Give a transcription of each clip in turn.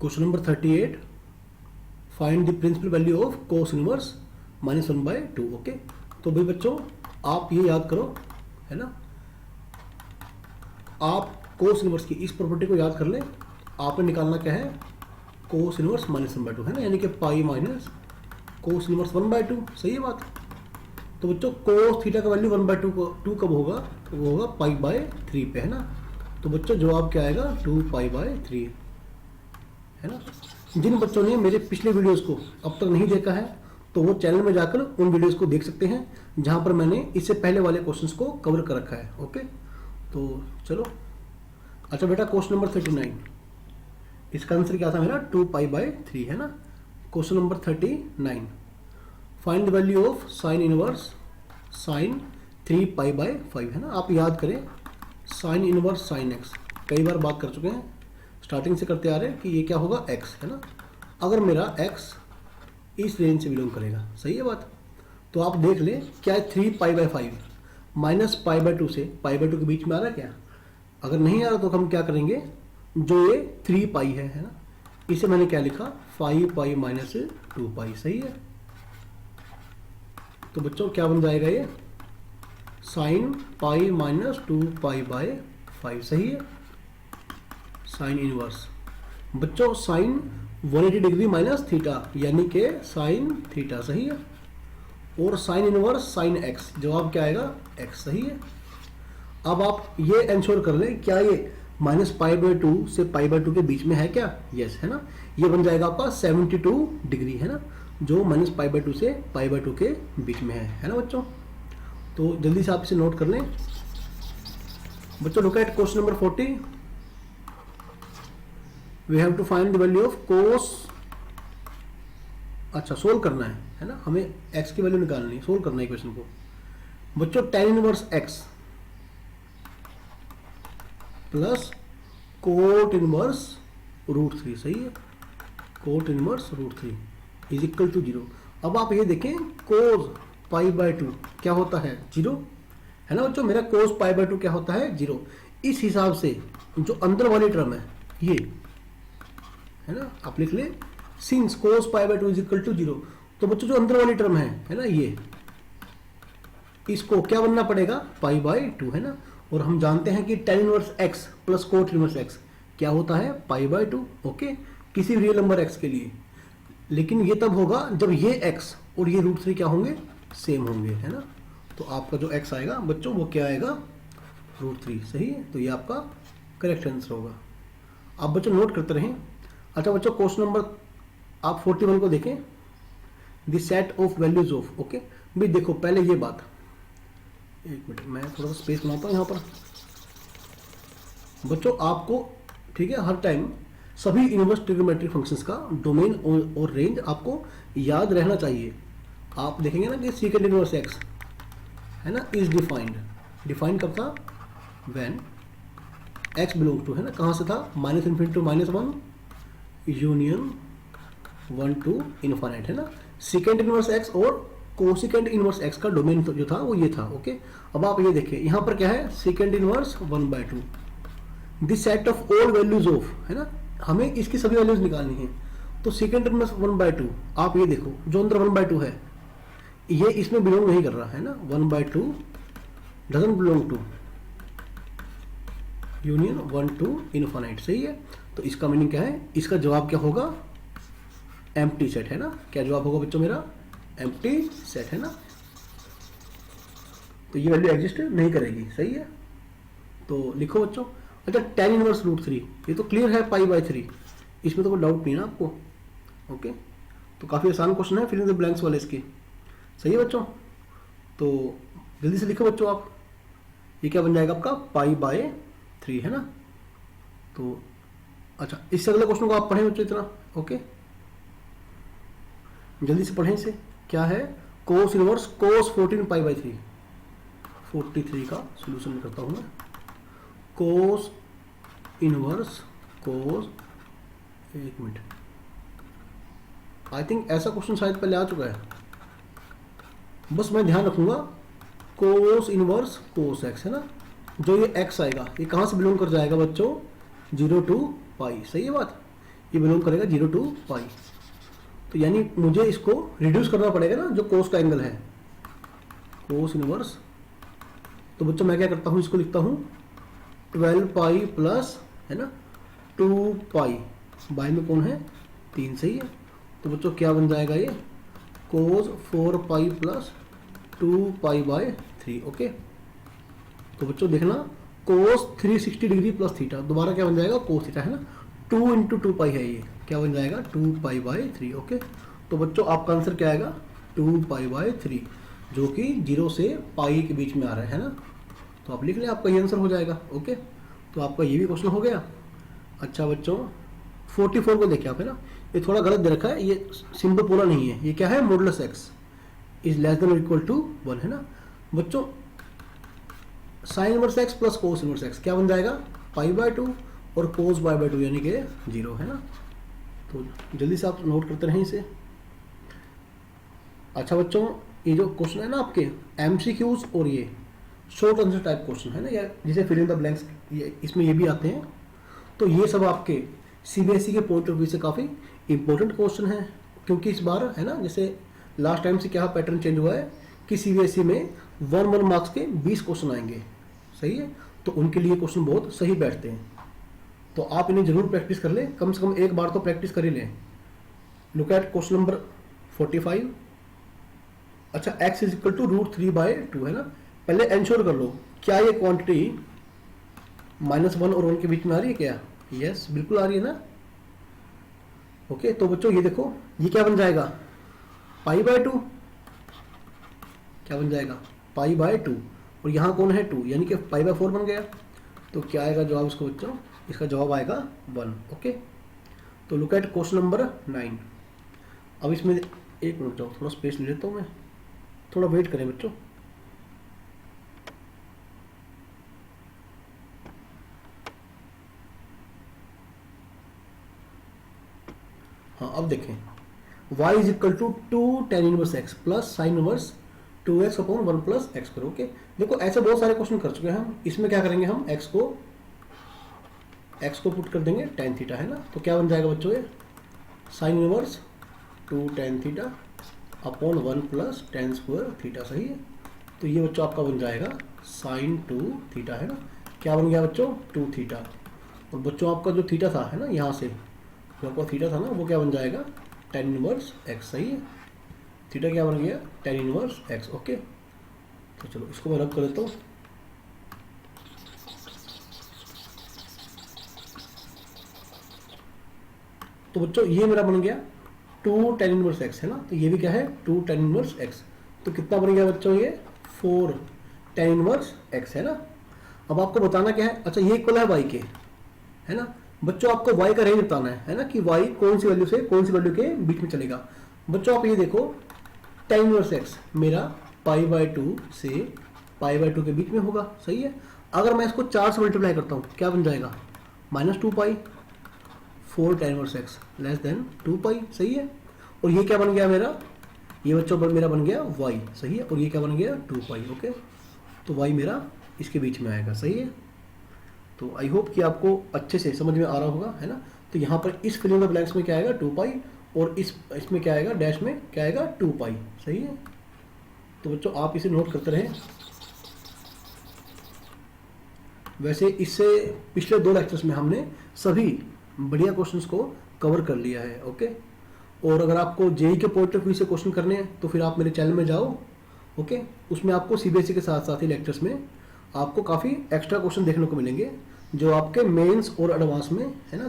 Question number 38, find the principal value of cos inverse -1/2। Okay, तो भाई बच्चों आप ये याद करो, है ना, आप कोस इनवर्स की इस प्रॉपर्टी को याद कर लें। आपने निकालना क्या है, कोस इनवर्स -1/2, है ना, यानी कि पाई माइनस कोस इनवर्स 1/2। सही है बात। तो बच्चों कोस थीटा का वैल्यू 1/2 कब होगा, तो वो होगा पाई/3 पे, है ना। तो बच्चों जवाब क्या आएगा, 2π/3, है ना। जिन बच्चों ने मेरे पिछले वीडियोस को अब तक नहीं देखा है तो वो चैनल में जाकर उन वीडियोस को देख सकते हैं, जहां पर मैंने इससे पहले वाले क्वेश्चंस को कवर कर रखा है। ओके, तो चलो। अच्छा बेटा, क्वेश्चन नंबर 39, इसका आंसर क्या था मेरा, 2π/3, है ना। Question number 39, find the value of sine inverse sine 3π/5, है ना। आप याद करें, साइन इनवर्स साइन एक्स कई बार बात कर चुके हैं, स्टार्टिंग से करते आ रहे हैं कि ये क्या होगा, एक्स, है ना। अगर मेरा एक्स इस रेंज से बिलोंग करेगा, सही है बात, तो आप देख लें क्या है, 3π/5 माइनस π/2 से π/2 के बीच में आ रहा है क्या। अगर नहीं आ रहा तो हम क्या करेंगे, जो ये 3π है ना, इसे मैंने क्या लिखा, 5π माइनस 2π। सही है। तो बच्चों क्या बन जाएगा ये, साइन पाई माइनस 2π/5। सही है। साइन इनवर्स बच्चों साइन 180 डिग्री माइनस थीटा, यानी कि साइन थीटा। सही है। और साइन इनवर्स साइन एक्स, जवाब क्या आएगा, एक्स। सही है। अब आप ये इंश्योर कर लें, क्या ये -π/2 से π/2 के बीच में है क्या, यस, है ना। ये बन जाएगा आपका 72 डिग्री, है ना, जो -π/2 से π/2 के बीच में है ना बच्चों। तो जल्दी से आप इसे नोट कर लें बच्चों। Look at question number 40, we have to find the value of cos. अच्छा, सोल्व करना है ना, हमें एक्स की वैल्यू निकालनी है, सोल्व करना है क्वेश्चन को बच्चों। tan inverse x plus cot inverse √3। सही है। Cot inverse √3 is equal to 0। अब आप ये देखें, कोस π/2 क्या होता है, 0, है ना बच्चों। मेरा कोस π/2 क्या होता है, 0। इस हिसाब से जो अंदर वाली टर्म है ये, है ना, आप लिख ले, since cos π/2 is equal to 0। तो बच्चों जो अंदर वाली टर्म है ना, ये इसको क्या बनना पड़ेगा, π/2, है ना। और हम जानते हैं कि tan inverse x plus cot inverse x क्या होता है, π/2। ओके, किसी रियल नंबर x के लिए। लेकिन ये तब होगा जब ये x और ये √3 क्या होंगे, सेम होंगे, है ना। तो आपका जो x आएगा बच्चों वो क्या आएगा, √3। सही है। तो ये आपका करेक्ट आंसर होगा। आप बच्चों नोट करते रहें। अच्छा बच्चों, क्वेश्चन नंबर आप 41 को देखें, the set of values of. Okay भाई देखो, पहले ये बात, एक मिनट मैं थोड़ा सा स्पेस बनाता हूँ यहाँ पर बच्चों। आपको ठीक है, हर टाइम सभी इनवर्स ट्रिग्नोमेट्रिक फंक्शंस का डोमेन और रेंज आपको याद रहना चाहिए। आप देखेंगे ना कि सेकंड इनवर्स एक्स, है ना, इज डिफाइंड कब था, व्हेन एक्स बिलोंग टू, है ना, कहाँ से था, -∞ टू -1 यूनियन 1 टू इनफाइनाइट, है ना। सेकंड इनवर्स एक्स और कोसिकेंड इनवर्स एक्स का डोमेन जो था वो ये था। ओके, अब आप ये देखिए, यहाँ पर क्या है, second inverse 1/2, this set of all values of, है ना, हमें इसकी सभी वैल्यूज निकालनी है। तो सेकंड इनवर्स 1/2, आप ये देखो जो अंदर 1/2 है ये इसमें बिलोंग नहीं कर रहा, है ना। 1/2 doesn't belong to union 1 to infinite. सही है। तो इसका मीनिंग क्या है, इसका जवाब क्या होगा, एम्प्टी सेट, है ना। क्या जवाब होगा बच्चों मेरा, एम्प्टी सेट, है ना। तो ये वैल्यू एग्जिस्ट नहीं करेगी। सही है। तो लिखो बच्चों। अच्छा, tan इनवर्स √3 ये तो क्लियर है, π/3, इसमें तो कोई डाउट नहीं ना आपको। ओके, तो काफी आसान क्वेश्चन है, फिलिंग द ब्लैंक्स वाले इसके। सही है बच्चों। तो जल्दी से लिखो बच्चों आप, ये क्या बन जाएगा आपका, π/3, है ना। तो अच्छा, इससे अगले क्वेश्चन को आप पढ़ें बच्चों इतना। ओके, जल्दी से पढ़ें इसे। क्या है, कोस इनवर्स कोस 14π/3, 43 का सोल्यूशन करता हूं मैं। कोस इनवर्स कोस, एक मिनट, आई थिंक ऐसा क्वेश्चन शायद पहले आ चुका है, बस मैं ध्यान रखूंगा। कोस इनवर्स कोस एक्स, है ना, जो ये एक्स आएगा ये कहां से बिलोंग कर जाएगा बच्चों, 0 टू π। सही है बात। ये बिलोंग करेगा 0 to पाई। तो यानी मुझे इसको रिड्यूस करना पड़ेगा ना, जो कोस का एंगल है, कोस इनवर्स। तो बच्चों मैं क्या करता हूँ, इसको लिखता हूँ 12 पाई प्लस, है ना, 2 पाई, बाई में कौन है 3, सही है। तो बच्चों क्या बन जाएगा ये, कोस 4 pi plus 2 pi by 3। Okay, तो बच्चों देखना कोस 360 डिग्री प्लस थीटा, दोबारा क्या बन जाएगा कोस थीटा, है ना, 2 इंटू 2 पाई है, ये क्या बन जाएगा 2 पाई बाय 3। ओके, तो बच्चों आपका आंसर क्या आएगा 2 पाई बाय 3, जो कि 0 से पाई के बीच में आ रहा है ना। तो आप लिख लें, आपका ये आंसर हो जाएगा। ओके, तो आपका ये भी क्वेश्चन हो गया। अच्छा बच्चों 44 को देखिए आप, है ना, ये थोड़ा गलत दे रखा है, ये सिंपल पोला नहीं है, ये क्या है modulus x is less than और इक्वल टू 1, है ना। बच्चों sine inverse x plus cos inverse x क्या बन जाएगा पाई बाय 2 और कोस बाय 2 यानी कि 0, है ना। तो जल्दी से आप नोट करते रहें इसे। अच्छा बच्चों ये जो क्वेश्चन है ना आपके एमसीक्यूज और ये शॉर्ट आंसर टाइप क्वेश्चन है ना, या जिसे फिल इन द ब्लैंक्स, इसमें ये भी आते हैं। तो ये सब आपके सीबीएसई के पॉइंट ऑफ व्यू से काफ़ी इंपॉर्टेंट क्वेश्चन है, क्योंकि इस बार है ना, जैसे लास्ट टाइम से क्या पैटर्न चेंज हुआ है कि सीबीएसई में 1 मार्क्स के 20 क्वेश्चन आएंगे, सही है। तो उनके लिए क्वेश्चन बहुत सही बैठते हैं, तो आप इन्हें जरूर प्रैक्टिस कर लें, कम से कम एक बार तो प्रैक्टिस कर ही लें। Look at question number 45। अच्छा x इज इक्वल टू √3/2, है ना। पहले एंश्योर कर लो क्या ये क्वांटिटी -1 और 1 के बीच में आ रही है क्या, यस बिल्कुल आ रही है ना। ओके, तो बच्चों ये देखो ये क्या बन जाएगा पाई बाय 2, क्या बन जाएगा पाई बाय 2, और यहाँ कौन है 2, यानी कि पाई बाय 4 बन गया। तो क्या आएगा जवाब इसको बच्चों, इसका जवाब आएगा 1। ओके, तो लुक एट क्वेश्चन नंबर 9। अब इसमें एक मिनट जाओ, थोड़ा स्पेस ले लेता हूँ मैं, थोड़ा वेट करें बच्चों। हाँ अब देखें y is equal to 2 tan inverse x plus sine inverse 2x upon 1 plus x पर। ओके, देखो ऐसे बहुत सारे क्वेश्चन कर चुके हैं हम, इसमें क्या करेंगे हम x को पुट कर देंगे tan थीटा, है ना। तो क्या बन जाएगा बच्चों ये sine inverse 2 tan theta upon 1 plus tan square theta, सही है। तो ये बच्चों आपका बन जाएगा साइन 2 थीटा, है ना। क्या बन गया बच्चों 2 थीटा, और बच्चों आपका जो थीटा था, है ना, यहाँ से जो आपका थीटा था ना, वो क्या बन जाएगा tan इनवर्स x, सही है। थीटा क्या बन गया tan इनवर्स x। ओके, तो चलो इसको मैं रब कर देता हूँ। तो बच्चों ये मेरा बन गया 2 tan इनवर्स x, है ना। तो ये भी क्या है 2 tan इनवर्स x। तो कितना बन गया बच्चों ये 4 tan इनवर्स x, है ना। अब आपको बताना क्या है, अच्छा ये इक्वल है y के, है ना। बच्चों आपको y का रेंज बताना है ना, कि y कौन सी वैल्यू से कौन सी वैल्यू के बीच में चलेगा। बच्चों आप ये देखो tan इनवर्स x मेरा पाई बाय 2 से पाई बाय 2 के बीच में होगा, सही है। अगर मैं इसको 4 से मल्टीप्लाई करता हूँ क्या बन जाएगा -2 पाई, 4 tan inverse x less than 2 पाई, सही है। और ये क्या बन गया मेरा, ये बच्चों मेरा बन गया y, सही है। और ये क्या बन गया 2 पाई। ओके, तो y मेरा इसके बीच में आएगा, सही है। तो आई होप कि आपको अच्छे से समझ में आ रहा होगा, है ना। तो यहाँ पर इस फिल इन द ब्लैंक्स में क्या आएगा 2 पाई, और इसमें क्या आएगा डैश में क्या आएगा 2 पाई, सही है। तो बच्चों आप इसे नोट करते रहें। वैसे इससे पिछले 2 लेक्चर्स में हमने सभी बढ़िया क्वेश्चंस को कवर कर लिया है। ओके, और अगर आपको जेई के पॉइंट ऑफ व्यू से क्वेश्चन करने हैं तो फिर आप मेरे चैनल में जाओ। ओके, उसमें आपको सीबीएसई के साथ साथ ही लेक्चर्स में आपको काफ़ी एक्स्ट्रा क्वेश्चन देखने को मिलेंगे, जो आपके मेंस और एडवांस में, है ना,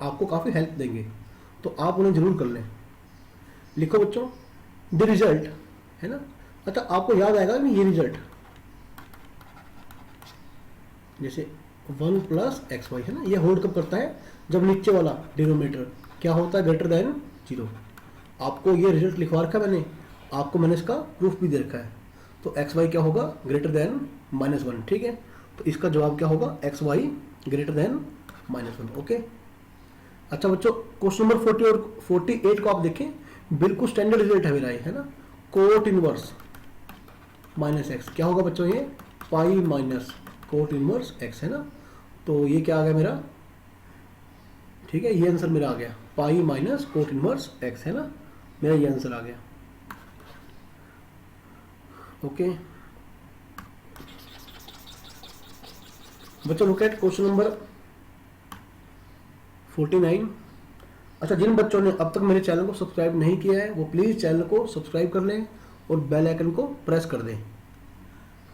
आपको काफ़ी हेल्प देंगे। तो आप उन्हें जरूर कर लें। लिखो बच्चों द रिजल्ट, है ना। अच्छा आपको याद आएगा कि ये रिजल्ट जैसे 1 प्लस एक्स वाई, है ना, ये होल्ड कब करता है जब नीचे वाला डिनोमिनेटर क्या होता है ग्रेटर देन 0। आपको ये रिजल्ट लिखवा रखा है मैंने, आपको मैंने इसका प्रूफ भी दे रखा है। तो एक्स वाई क्या होगा ग्रेटर देन -1, ठीक है। तो इसका जवाब क्या होगा x y greater than -1। Okay, अच्छा बच्चों क्वेश्चन नंबर 40 और 48 को आप देखें, बिल्कुल स्टैंडर्ड रिजल्ट है मेरा ये, है ना। कोट इनवर्स -x क्या होगा बच्चों ये pi minus cot inverse x, है ना। तो ये क्या आ गया मेरा, ठीक है, ये आंसर मेरा आ गया, pi minus cot inverse x, है ना, मेरा ये आंसर आ गया। ओके बच्चों, लुक एट क्वेश्चन नंबर 49। अच्छा, जिन बच्चों ने अब तक मेरे चैनल को सब्सक्राइब नहीं किया है वो प्लीज़ चैनल को सब्सक्राइब कर लें और बेल आइकन को प्रेस कर दें।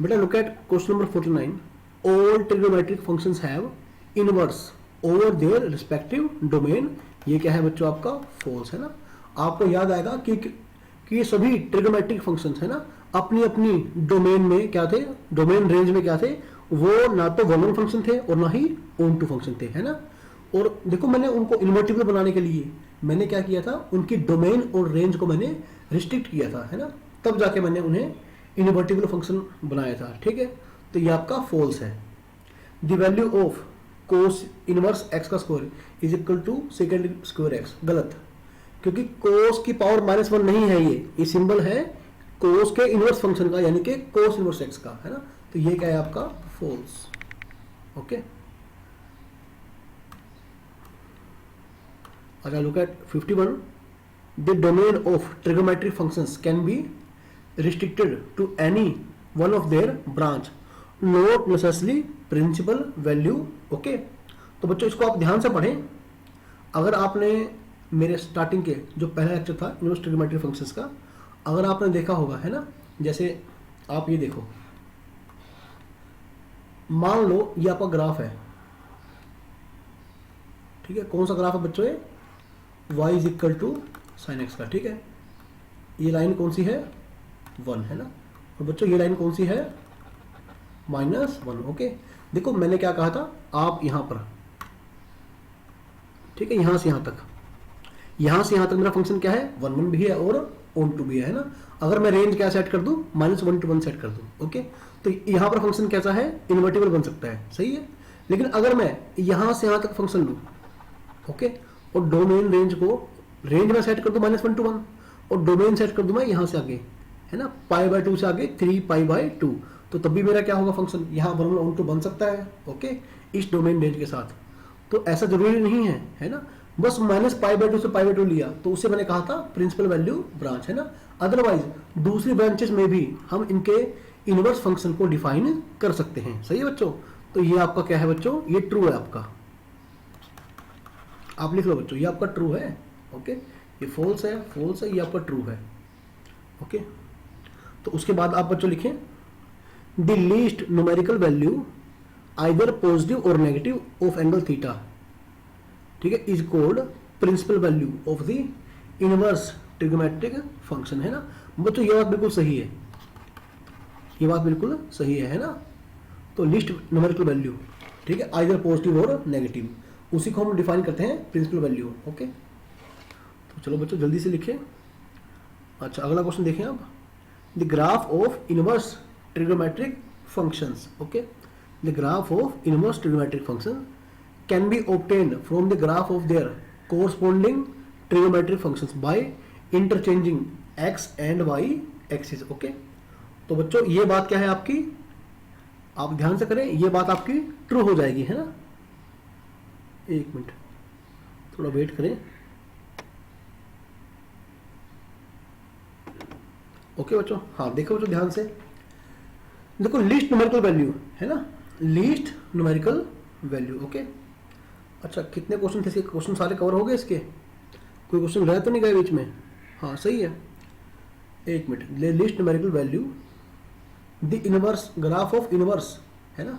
बेटा look at question number 49। All trigonometric functions have inverse over their respective domain. ये क्या है बच्चों, आपका फॉल्स है ना। आपको याद आएगा कि ये सभी ट्रिग्नोमेट्रिक फंक्शंस है ना अपनी अपनी डोमेन में क्या थे, डोमेन रेंज में क्या थे, वो ना तो वन फंक्शन थे और ना ही ओन टू फंक्शन थे, है ना। और देखो मैंने उनको इन्वर्टिबल बनाने के लिए मैंने क्या किया था, उनकी डोमेन और रेंज को मैंने रिस्ट्रिक्ट किया था, है ना, तब जाके मैंने उन्हें इन्वर्टिबल फंक्शन बनाया था। ठीक है, तो ये आपका फॉल्स है। The value of cos inverse x का square is equal to second square x, गलत, क्योंकि कोस की पावर -1 नहीं है, ये सिंबल है कोस के इनवर्स फंक्शन का, यानी कि कोस इनवर्स एक्स का, है ना। तो ये क्या है आपका फॉल्स। ओके, अच्छा look at 51। The domain of trigonometric functions can be restricted to any one of their branch, not necessarily principal value. Okay, तो बच्चों इसको आप ध्यान से पढ़ें। अगर आपने मेरे स्टार्टिंग के जो पहला लेक्चर था इनवर्स ट्रिग्नोमेट्रिक फंक्शंस का, अगर आपने देखा होगा, है ना, जैसे आप ये देखो, मान लो ये आपका ग्राफ है, ठीक है, कौन सा ग्राफ है बच्चों, ये y is equal to sine x का। ठीक है, ये लाइन कौन सी है, 1, है ना, और बच्चों ये लाइन कौन सी है, -1। ओके, देखो मैंने क्या कहा था, आप यहां पर, ठीक है, यहां से यहां तक मेरा फंक्शन क्या है, 1 1 भी है और ऑन टू भी है ना। अगर मैं रेंज क्या सेट कर दूं, -1 to 1 सेट कर दूं। ओके, तो यहां पर फंक्शन कैसा है, इन्वर्टिबल बन सकता है, सही है। लेकिन अगर मैं यहां से यहां तक फंक्शन लूं, ओके, और डोमेन रेंज में सेट कर दूं -1 to 1, और डोमेन सेट कर दूं मैं यहां से आगे, है ना, π/2 से आगे 3π/2, तो तब भी मेरा क्या होगा फंक्शन, यहाँ 1 1 to बन सकता है। ओके, इस डोमेन रेंज के साथ। तो ऐसा जरूरी नहीं है ना, बस -π/2 से π/2 लिया तो उसे मैंने कहा था प्रिंसिपल वैल्यू ब्रांच, है ना। अदरवाइज दूसरी ब्रांचेस में भी हम इनके इनवर्स फंक्शन को डिफाइन कर सकते हैं, सही है बच्चों। तो ये आपका क्या है बच्चों, ये ट्रू है आपका, आप लिख लो बच्चों, ये आपका ट्रू है। ओके, ये फॉल्स है, ये आपका ट्रू है। ओके, तो उसके बाद आप बच्चों लिखें the least numerical value either positive और नेगेटिव ऑफ एंगल थीटा, ठीक है, is called principal value of the inverse trigonometric function, है ना। बच्चों ये बात बिल्कुल सही है, ये बात बिल्कुल सही है ना। तो लिस्ट न्यूमेरिकल वैल्यू, ठीक है, आइदर पॉजिटिव और नेगेटिव, उसी को हम डिफाइन करते हैं प्रिंसिपल वैल्यू। ओके, तो चलो बच्चों जल्दी से लिखें। अच्छा, अगला क्वेश्चन देखें आप, the graph of inverse trigonometric functions. Okay, the graph of inverse trigonometric function can be obtained from the graph of their corresponding trigonometric functions by interchanging x and y axis। Okay, तो बच्चों ये बात क्या है आपकी, आप ध्यान से करें, ये बात आपकी ट्रू हो जाएगी, है ना। एक मिनट, थोड़ा वेट करें। ओके बच्चों, हाँ देखो बच्चों ध्यान से, देखो लीस्ट न्यूमेरिकल वैल्यू है ना, लीस्ट न्यूमेरिकल वैल्यू। ओके, अच्छा कितने क्वेश्चन थे इसके, क्वेश्चन सारे कवर हो गए इसके, कोई क्वेश्चन रह तो नहीं गया बीच में, हाँ सही है। एक मिनट, least numerical value the inverse graph of inverse, है ना,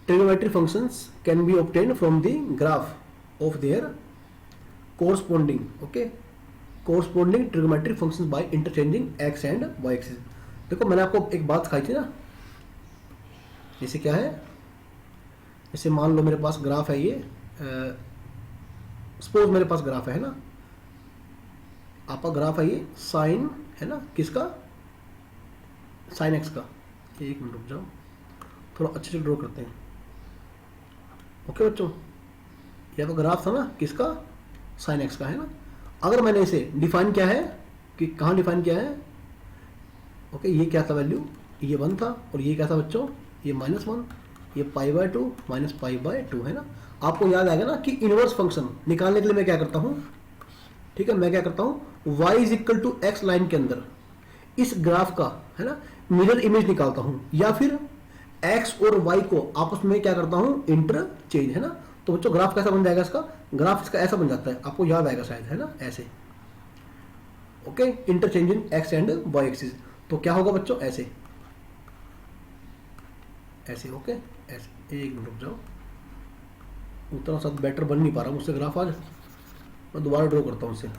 trigonometric functions can be obtained from the graph of their corresponding, okay, corresponding trigonometric functions by interchanging x and y axis. देखो मैंने आपको एक बात सिखाई थी ना, जैसे क्या है, जैसे मान लो मेरे पास ग्राफ है, ये सपोज मेरे पास ग्राफ है ना, आपका ग्राफ है ये साइन, है ना, किसका, साइन एक्स का। एक मिनट रुक जाओ, थोड़ा अच्छे से ड्रॉ करते हैं। ओके बच्चों, ये आपका ग्राफ था ना, किसका, साइन एक्स का, है ना। अगर मैंने इसे डिफाइन किया है, कि कहाँ डिफाइन किया है, ओके, ये क्या था वैल्यू, ये 1 था, और ये क्या था बच्चों, ये -1, ये π/2 -π/2 है ना। आपको याद आएगा ना कि इनवर्स फंक्शन निकालने के लिए मैं क्या करता हूं, ठीक है, मैं क्या करता हूं, y is equal to x line के अंदर इस ग्राफ का, है ना, मिरर इमेज निकालता हूं, या फिर x और y को आपस में क्या करता हूं, इंटरचेंज, है ना। तो बच्चों ग्राफ कैसा बन जाएगा इसका, ग्राफ इसका ऐसा बन जाता है, आपको याद आएगा शायद, है ना, ऐसे, okay, interchange in x and y axis. तो क्या होगा बच्चों, ऐसे ऐसे, ओके, ऐसे। एक मिनट रुक जाओ, उतना सा बेटर बन नहीं पा रहा मुझसे ग्राफ आज, मैं दोबारा ड्रॉ करता हूँ उससे,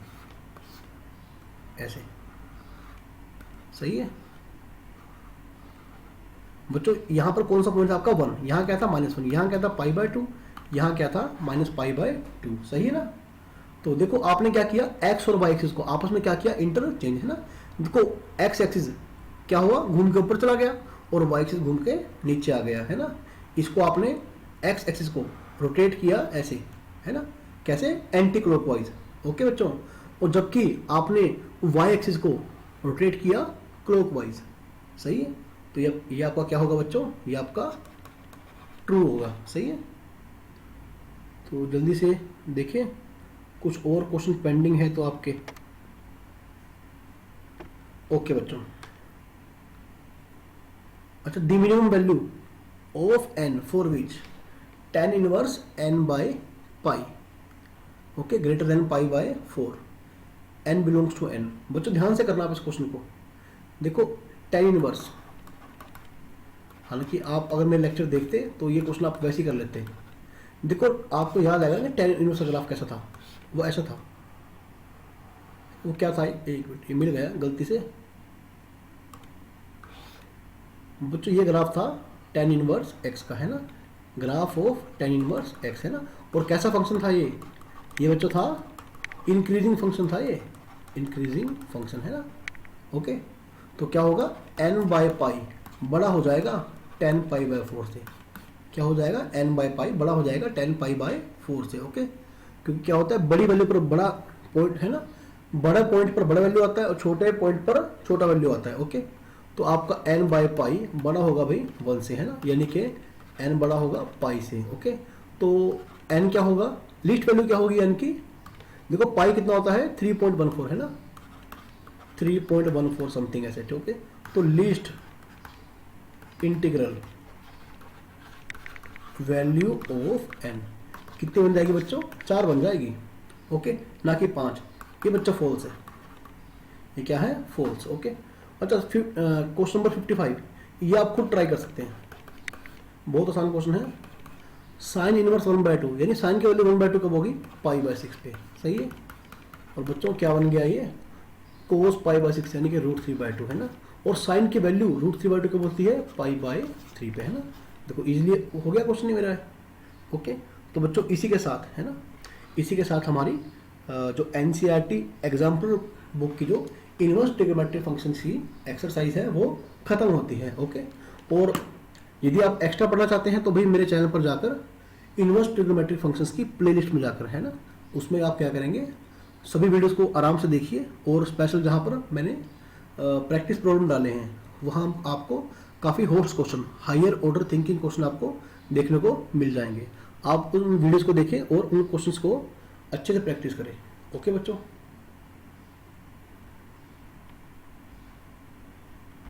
ऐसे, सही है बच्चों। यहां पर कौन सा पॉइंट था आपका, 1, यहां क्या था -1, यहां क्या था π/2, यहां क्या था -π/2, सही है ना। तो देखो आपने क्या किया, x और y एक्सिस को आपस में क्या किया, इंटरचेंज, है ना। देखो x एक्सिस क्या हुआ, घूम के ऊपर चला गया और y एक्सिस घूम के नीचे आ गया, है ना। इसको आपने x एक्सिस को रोटेट किया ऐसे, है ना, कैसे, एंटी क्लॉकवाइज, ओके बच्चों। और जबकि आपने y एक्सिस को रोटेट किया क्लॉकवाइज, सही है। तो ये आपका क्या होगा बच्चों, ये आपका ट्रू होगा, सही है। तो जल्दी से देखिए, कुछ और क्वेश्चन पेंडिंग है तो आपके, ओके बच्चों। अच्छा, the minimum value of n for which tan inverse n by pi, okay, greater than π/4, n belongs to n। बच्चों ध्यान से करना आप इस क्वेश्चन को, देखो tan इनवर्स, हालांकि आप अगर मेरे लेक्चर देखते तो ये क्वेश्चन आप वैसे ही कर लेते। देखो आपको याद आएगा कि tan इनवर्स का ग्राफ कैसा था, वो ऐसा था, वो क्या था, एक मिनट, ये मिल गया गलती से बच्चों, ये ग्राफ था tan इनवर्स x का, है ना, graph of tan inverse x, है ना। और कैसा फंक्शन था ये बच्चों था इंक्रीजिंग फंक्शन था, ये इंक्रीजिंग फंक्शन, है ना, ओके। तो क्या होगा, n/π बड़ा हो जाएगा tan π/4 से, क्या हो जाएगा, n/π बड़ा हो जाएगा tan π/4 से, ओके। क्योंकि क्या होता है, बड़ी वैल्यू पर बड़ा पॉइंट, है ना, बड़ा पॉइंट पर बड़ा वैल्यू आता है और छोटे पॉइंट पर छोटा वैल्यू आता है, ओके। तो आपका n/π बड़ा होगा भाई 1 से, है ना, यानी कि n बड़ा होगा पाई से, ओके। तो n क्या होगा, लीस्ट वैल्यू क्या होगी n की, देखो पाई कितना होता है 3.14, है ना, 3.14 समथिंग ऐसे, ओके। तो least integral value of n कितनी बन जाएगी बच्चों, 4 बन जाएगी, ओके, ना कि 5। ये बच्चा फॉल्स है, ये क्या है, फॉल्स, ओके। अच्छा, क्वेश्चन नंबर 55, ये आप खुद ट्राई कर सकते हैं, बहुत आसान क्वेश्चन है। साइन इनवर्स 1/2, यानी साइन की वैल्यू 1/2 कब होगी, π/6 पे, सही है। और बच्चों क्या बन गया ये, कोस π/6 यानी कि √3/2, है ना। और साइन की वैल्यू √3/2 कब होती है, π/3 पे, है ना। देखो इजीली हो गया क्वेश्चन, नहीं मेरा है, ओके। तो बच्चों इसी के साथ, है ना, इसी के साथ हमारी जो NCERT एग्जाम्पल बुक की जो इनवर्स ट्रिग्नोमेट्रिक फंक्शन की एक्सरसाइज है वो खत्म होती है, ओके। और यदि आप एक्स्ट्रा पढ़ना चाहते हैं तो भाई मेरे चैनल पर जाकर इनवर्स ट्रिग्नोमेट्रिक फंक्शंस की प्लेलिस्ट में जाकर, है ना, उसमें आप क्या करेंगे, सभी वीडियोस को आराम से देखिए। और स्पेशल जहाँ पर मैंने प्रैक्टिस प्रॉब्लम डाले हैं वहाँ आपको काफ़ी host question, higher order thinking question आपको देखने को मिल जाएंगे। आप उन वीडियोस को देखें और उन क्वेश्चंस को अच्छे से प्रैक्टिस करें, ओके बच्चों।